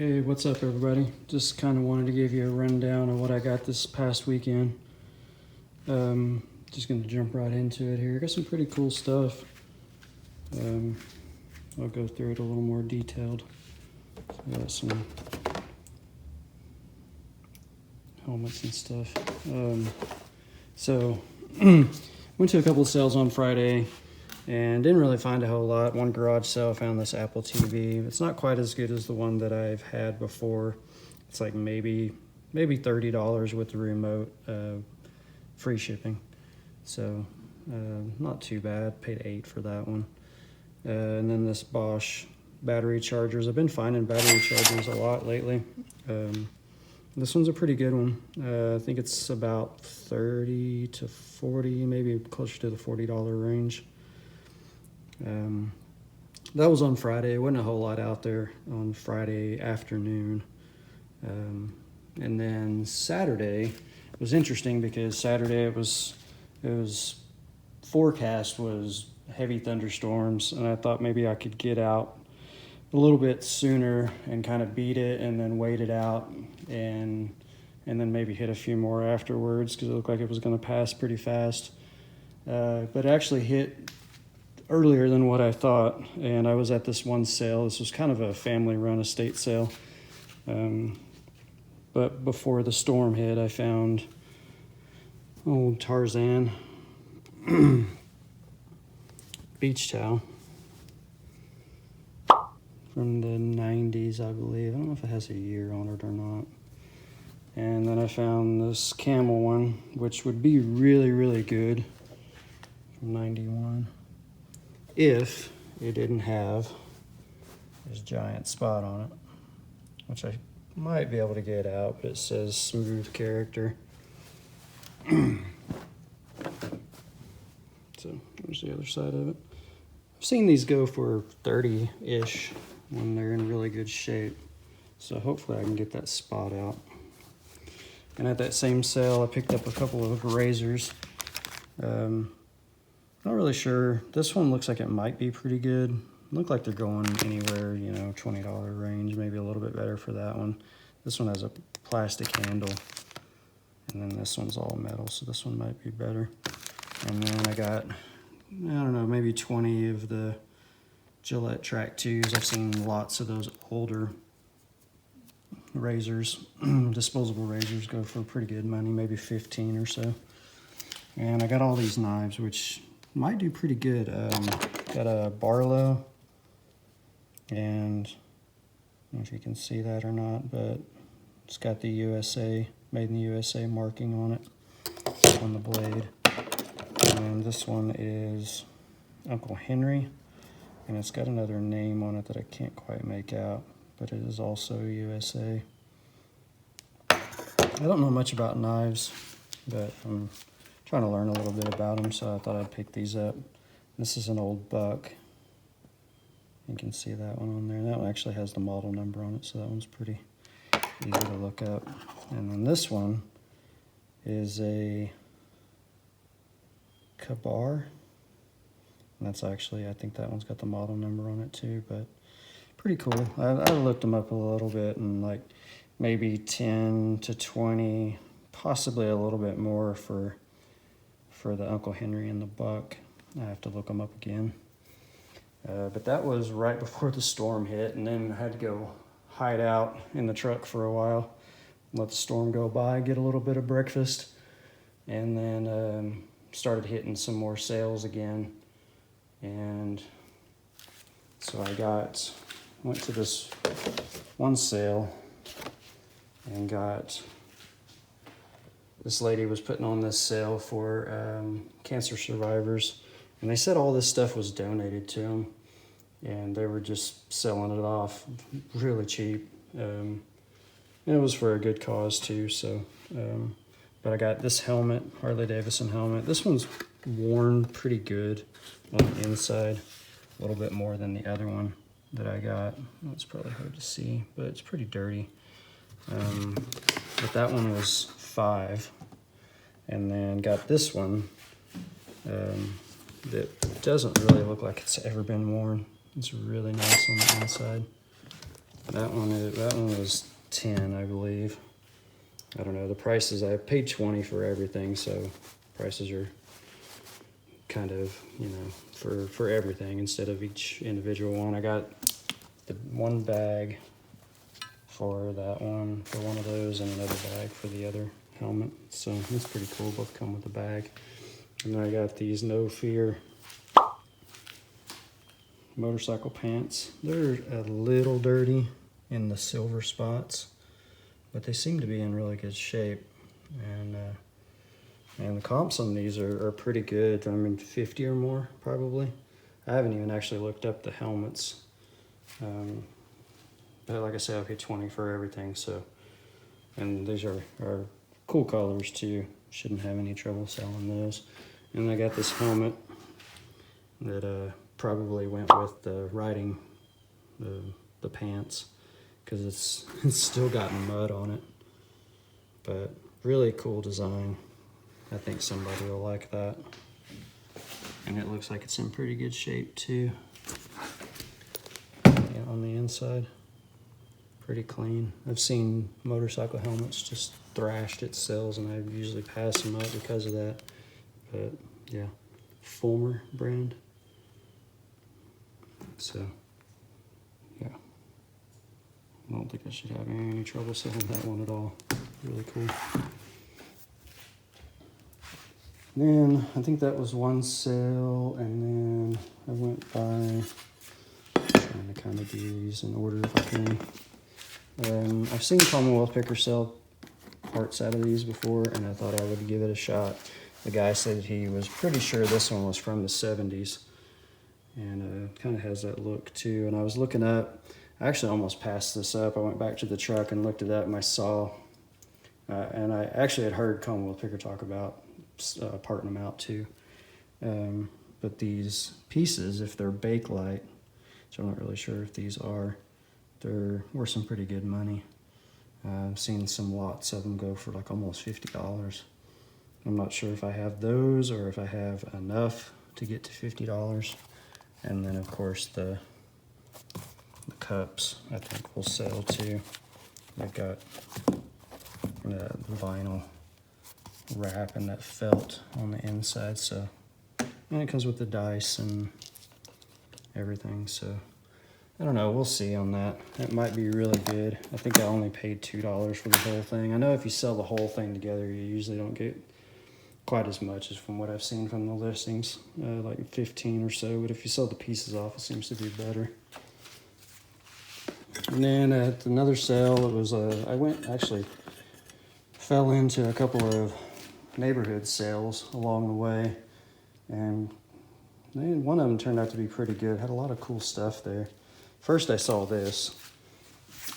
Hey, what's up everybody? Just kind of wanted to give you a rundown of what I got this past weekend. Just gonna jump right into it here. Got some pretty cool stuff. I'll go through it a little more detailed. I got some helmets and stuff. So went to a couple of sales on Friday and didn't really find a whole lot. One garage sale, I found this Apple TV. It's not quite as good as the one that I've had before. It's like maybe $30 with the remote, free shipping. So not too bad. Paid $8 for that one. And then this Bosch battery chargers. I've been finding battery chargers a lot lately. This one's a pretty good one. I think it's about 30 to 40, maybe closer to the $40 range. That was on Friday. Wasn't a whole lot out there on Friday afternoon. And then Saturday was interesting because Saturday it was forecast was heavy thunderstorms, and I thought maybe I could get out a little bit sooner and kind of beat it and then wait it out and then maybe hit a few more afterwards because it looked like it was going to pass pretty fast. But it actually hit earlier than what I thought, and I was at this one sale. This was kind of a family-run estate sale. But before the storm hit, I found old Tarzan beach towel from the 90s, I believe. I don't know if it has a year on it or not. And then I found this camel one, which would be really, really good from 91 if it didn't have this giant spot on it, which I might be able to get out, but it says smooth character. So there's the other side of it. I've seen these go for 30-ish when they're in really good shape. So hopefully I can get that spot out. And at that same sale, I picked up a couple of razors. Not really sure. This one looks like it might be pretty good. Look like they're going anywhere, $20 range, maybe a little bit better for that one. This one has a plastic handle, and then this one's all metal, so this one might be better. And then I got, I don't know, maybe 20 of the Gillette Track 2s. I've seen lots of those older razors, disposable razors, go for pretty good money, maybe 15 or so. And I got all these knives, which might do pretty good. Got a Barlow, and I don't know if you can see that or not, but it's got the USA, made in the USA marking on it, on the blade. And this one is Uncle Henry, and it's got another name on it that I can't quite make out, but it is also USA. I don't know much about knives, but I'm trying to learn a little bit about them, so I thought I'd pick these up. This is an old Buck. You can see that one on there. That one actually has the model number on it, so that one's pretty easy to look up. And then this one is a Ka-Bar. And that's actually, I think that one's got the model number on it too, but pretty cool. I looked them up a little bit, and like maybe 10 to 20, possibly a little bit more for the Uncle Henry and the Buck. I have to look them up again. But that was right before the storm hit, and then I had to go hide out in the truck for a while, let the storm go by, get a little bit of breakfast, and then started hitting some more sales again. And so went to this one sale and this lady was putting on this sale for cancer survivors, and they said all this stuff was donated to them, and they were just selling it off really cheap. And it was for a good cause too. So, but I got this helmet, Harley Davidson helmet. This one's worn pretty good on the inside, a little bit more than the other one that I got. It's probably hard to see, but it's pretty dirty. But that one was $5, and then got this one that doesn't really look like it's ever been worn. It's really nice on the inside. That one was 10, I believe. I don't know, the prices, I paid 20 for everything, so prices are kind of, you know, for everything instead of each individual one. I got the one bag for that one, for one of those, and another bag for the other helmet. So it's pretty cool, both come with a bag. And then I got these No Fear motorcycle pants. They're a little dirty in the silver spots, but they seem to be in really good shape. And the comps on these are pretty good. I mean, 50 or more, probably. I haven't even actually looked up the helmets. But like I said, I paid 20 for everything, so. And these are cool colors too. Shouldn't have any trouble selling those. And I got this helmet that probably went with the riding, the pants, because it's still got mud on it. But really cool design. I think somebody will like that. And it looks like it's in pretty good shape too. Yeah, on the inside, pretty clean. I've seen motorcycle helmets just thrashed at sales, and I usually pass them up because of that. But yeah, Fulmer brand. So yeah, I don't think I should have any trouble selling that one at all. Really cool. Then I think that was one sale, and then I went by, trying to kind of do these in order if I can. I've seen Commonwealth Picker sell parts out of these before, and I thought I would give it a shot. The guy said he was pretty sure this one was from the 70s, and kind of has that look too. And I was looking up, I actually almost passed this up. I went back to the truck and looked it up, and I saw, and I actually had heard Commonwealth Picker talk about parting them out too. But these pieces, if they're Bakelite, which I'm not really sure if these are, they're worth some pretty good money. I've seen some lots of them go for like almost $50. I'm not sure if I have those or if I have enough to get to $50. And then of course the cups I think will sell too. I've got the vinyl wrap and that felt on the inside, so, and it comes with the dice and everything, so I don't know, we'll see on that. It might be really good. I think I only paid $2 for the whole thing. I know if you sell the whole thing together, you usually don't get quite as much as from what I've seen from the listings, like 15 or so, but if you sell the pieces off, it seems to be better. And then at another sale, it was I fell into a couple of neighborhood sales along the way, and one of them turned out to be pretty good. Had a lot of cool stuff there. First I saw this.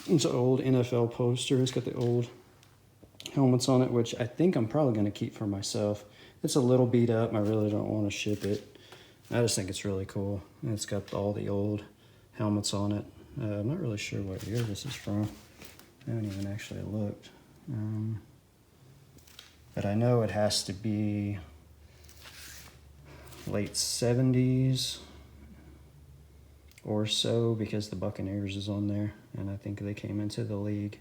It's an old NFL poster. It's got the old helmets on it, which I think I'm probably going to keep for myself. It's a little beat up. I really don't want to ship it. I just think it's really cool. And it's got all the old helmets on it. I'm not really sure what year this is from. I haven't even actually looked. But I know it has to be late 70s or so, because the Buccaneers is on there, and I think they came into the league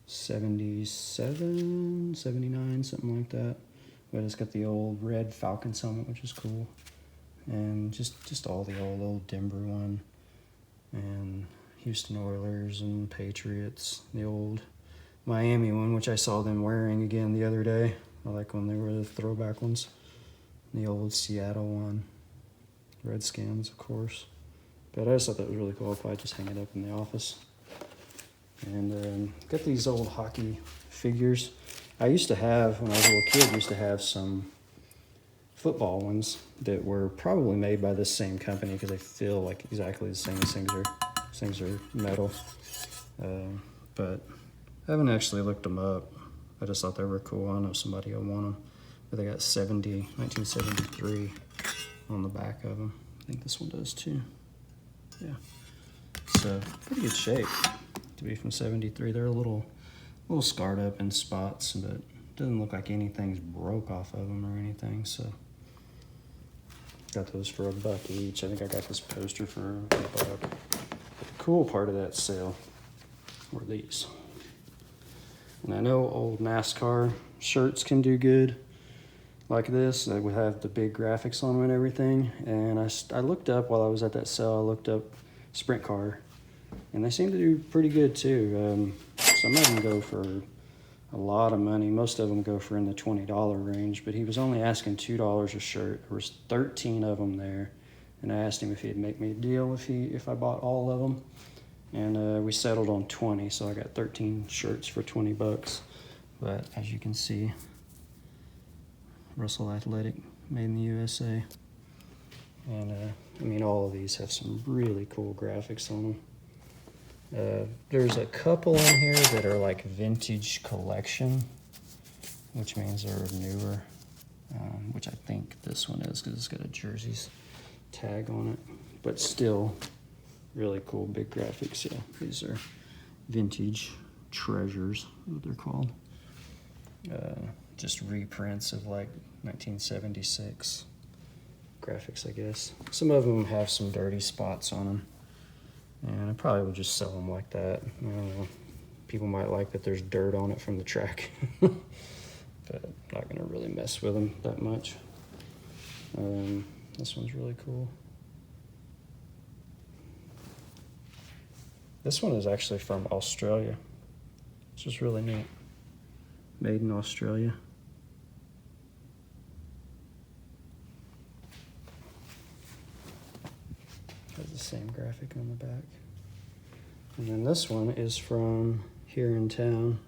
77, 79, something like that. But it's got the old red Falcons helmet, which is cool, and just all the old Denver one, and Houston Oilers and Patriots, the old Miami one, which I saw them wearing again the other day. I like when they were the throwback ones. The old Seattle one. Redskins, of course. But I just thought that was really cool. I'll probably just hang it up in the office. And got these old hockey figures. I used to have, when I was a little kid, I used to have some football ones that were probably made by this same company, because they feel like exactly the same. Things are metal. But I haven't actually looked them up. I just thought they were cool. I know somebody will want them. But they got 1973 on the back of them. I think this one does too. Yeah. So pretty good shape to be from 73. They're a little scarred up in spots, but it doesn't look like anything's broke off of them or anything. So got those for $1 each. I think I got this poster for $1. The cool part of that sale were these. And I know old NASCAR shirts can do good like this. They would have the big graphics on them and everything. And I looked up while I was at that sale, I looked up Sprint Car, and they seem to do pretty good too. Some of them go for a lot of money. Most of them go for in the $20 range, but he was only asking $2 a shirt. There was 13 of them there, and I asked him if he'd make me a deal if I bought all of them, and we settled on 20, so I got 13 shirts for 20 bucks. But as you can see, Russell Athletic, made in the USA. And I mean, all of these have some really cool graphics on them. There's a couple in here that are like vintage collection, which means they're newer, which I think this one is because it's got a jerseys tag on it. But still, really cool big graphics. Yeah, these are vintage treasures, what they're called. Just reprints of like 1976 graphics, I guess. Some of them have some dirty spots on them, and I probably would just sell them like that. I don't know. People might like that there's dirt on it from the track, but I'm not gonna really mess with them that much. This one's really cool. This one is actually from Australia, which is really neat. Made in Australia. Has the same graphic on the back. And then this one is from here in town.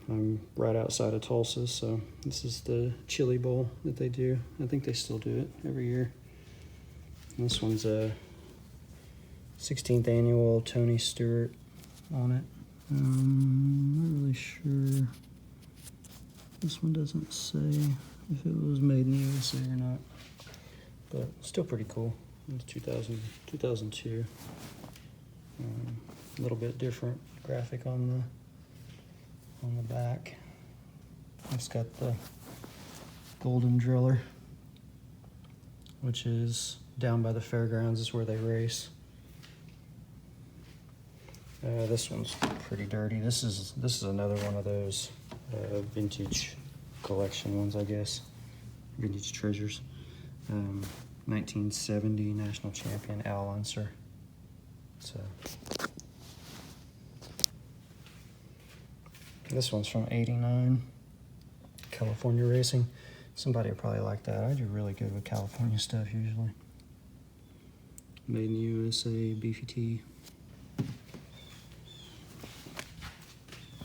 I'm right outside of Tulsa, so this is the chili bowl that they do. I think they still do it every year. And this one's a 16th annual Tony Stewart on it. Not really sure. This one doesn't say if it was made in the USA or not, but still pretty cool. It's 2002. A little bit different graphic on the back. It's got the Golden Driller, which is down by the fairgrounds, is where they race. This one's pretty dirty. This is another one of those vintage collection ones, I guess. Vintage treasures. 1970 national champion Al Unser. So this one's from '89. California Racing. Somebody will probably like that. I do really good with California stuff usually. Made in the USA, beefy tee.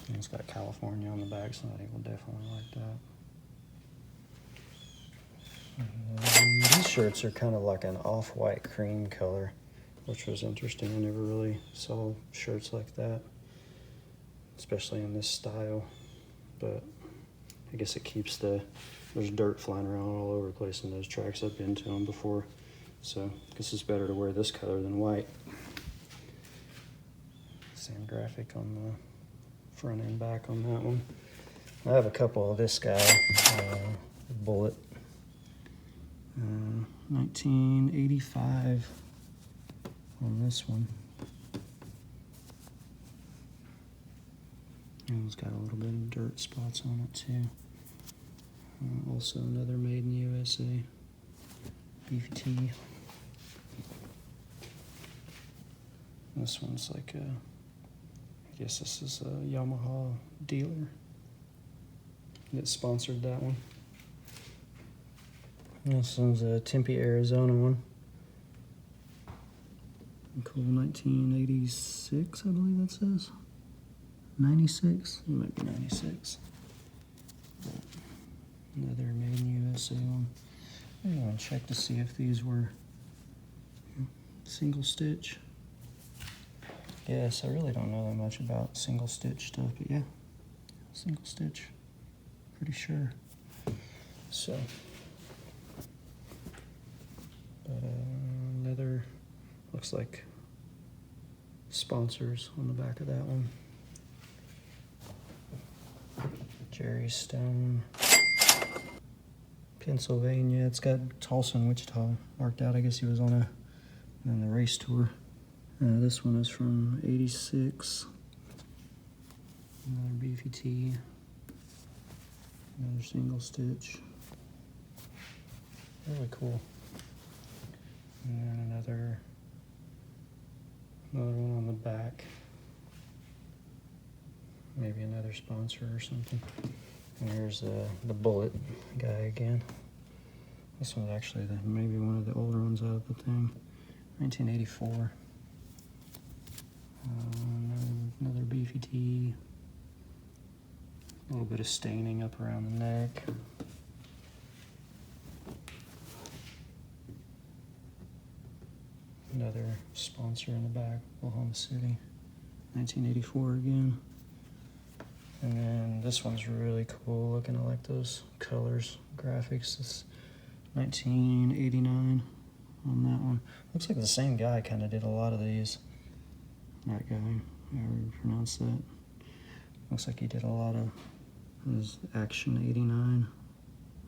And it's got California on the back, so I think we'll definitely like that. These shirts are kind of like an off-white cream color, which was interesting. I never really saw shirts like that, especially in this style. But I guess it keeps there's dirt flying around all over the place in those tracks. I've been to them before, so I guess it's better to wear this color than white. Same graphic on the front and back on that one. I have a couple of this guy, Bullet, 1985 on this one. And it's got a little bit of dirt spots on it too. Also another made in the USA, beefy tee. This one's like I guess this is a Yamaha dealer that sponsored that one. This one's a Tempe, Arizona one. Cool, 1986, I believe that says. 96? It might be 96. Another made in USA one. I'm going to check to see if these were single stitch. Yes, I really don't know that much about single stitch stuff, but yeah, single stitch, pretty sure. So, but leather, looks like sponsors on the back of that one. Jerry Stone, Pennsylvania. It's got Tulsa and Wichita marked out. I guess he was on the race tour. This one is from 86. Another beefy tee. Another single stitch. Really cool. And then another one on the back. Maybe another sponsor or something. And here's the Bullet guy again. This one's actually maybe one of the older ones out of the thing. 1984. Another beefy tee. A little bit of staining up around the neck. Another sponsor in the back, Oklahoma City. 1984 again. And then this one's really cool looking. I like those colors, graphics. This 1989 on that one. Looks like the same guy kind of did a lot of these. That guy, however you pronounce that. Looks like he did a lot of his Action 89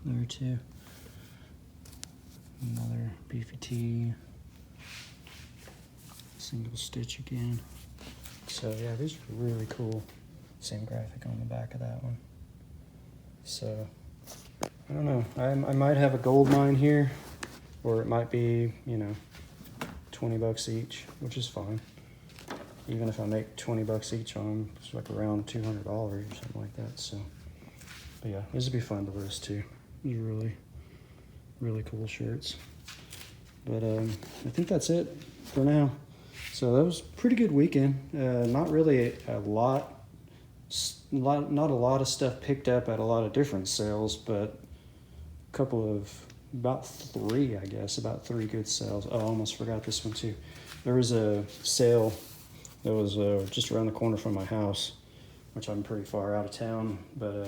there too. Another beefy tee. Single stitch again. So yeah, these are really cool. Same graphic on the back of that one. So I don't know. I might have a gold mine here, or it might be, you know, 20 bucks each, which is fine. Even if I make 20 bucks each on them, it's like around $200 or something like that. So, but yeah, this would be fun to list too. These are really, really cool shirts. But I think that's it for now. So that was a pretty good weekend. Not really not a lot of stuff picked up at a lot of different sales, but a couple of, about three good sales. Oh, I almost forgot this one too. There was a sale that was just around the corner from my house, which I'm pretty far out of town, but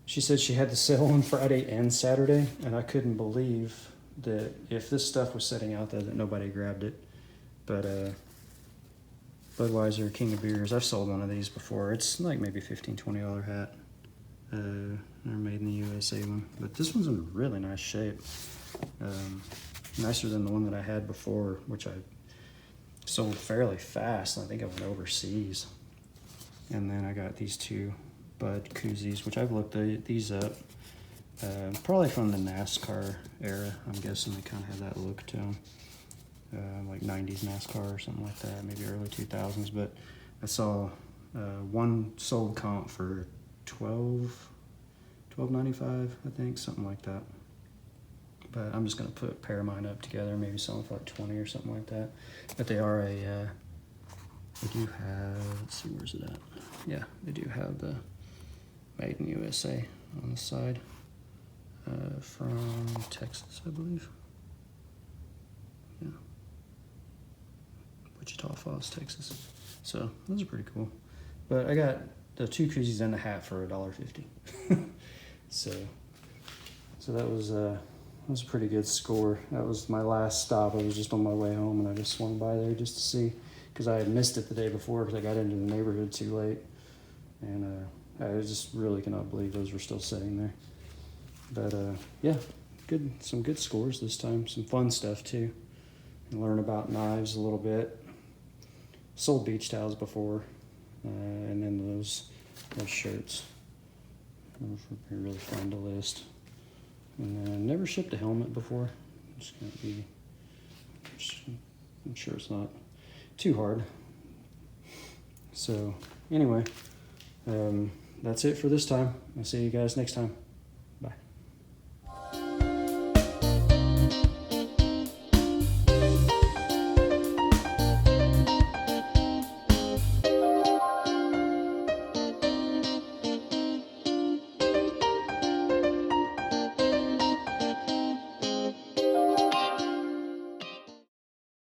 she said she had the sale on Friday and Saturday, and I couldn't believe that if this stuff was sitting out there that nobody grabbed it. But Budweiser King of Beers, I've sold one of these before. It's like maybe $15-$20 hat. They're made in the USA one, but this one's in really nice shape. Nicer than the one that I had before, which I sold fairly fast. I think I went overseas. And then I got these two Bud koozies, which I've looked these up. Probably from the NASCAR era. I'm guessing they kind of have that look to them. Like 90s NASCAR or something like that, maybe early 2000s. But I saw one sold comp for $12.95, I think, something like that. But I'm just gonna put a pair of mine up together, maybe sell them for like 20 or something like that. But they are they do have, let's see, where's it at? Yeah, they do have the Made in USA on the side, from Texas, I believe. Yeah, Wichita Falls, Texas. So those are pretty cool. But I got the two koozies and the hat for $1.50. so that was a pretty good score. That was my last stop. I was just on my way home, and I just swung by there just to see, because I had missed it the day before because I got into the neighborhood too late, and I just really cannot believe those were still sitting there. But yeah, some good scores this time. Some fun stuff too. And learn about knives a little bit. Sold beach towels before, and then those shirts. Those would be really fun to list. And then never shipped a helmet before. It's gonna be, I'm sure it's not too hard. So anyway, that's it for this time. I'll see you guys next time.